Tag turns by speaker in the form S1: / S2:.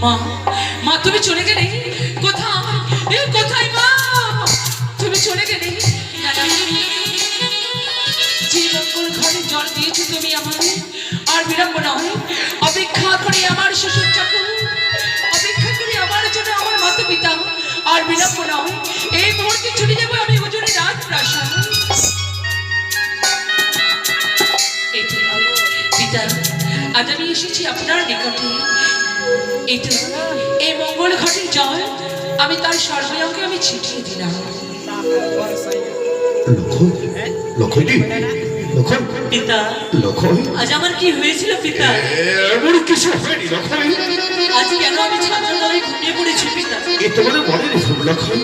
S1: মা, মা তুমি চলে গেলে কোথায়? এ কোথায় মা? তুমি চলে গেলে যে মঙ্গল ঘরে জল দিয়েছো তুমি আমাকে, আর বিলম্ব নয়, অপেক্ষা করে আমার শ্বশুর ঠাকুর, অপেক্ষা করে আমার জন্য আমার মাতা পিতা, আর বিলম্ব নয়, এই মুহূর্তে চলে যাবো আমি ওজনে রাজপ্রাসাদ। পিতা, আজ আমি এসেছি আপনার নিকটে। এই মঙ্গল ঘটের জল আমি তার সর্বয়কে আমি ছিটিয়ে দিলাম। পিতা, আজ আমার কি হয়েছিল পিতা?
S2: এমন কিছু হয়নি লক্ষণ।
S1: আজ কেন আমি ছাত্র দলে ঘুমিয়ে পড়েছি পিতা?
S2: এ তোমার মনে রেখো লক্ষণ।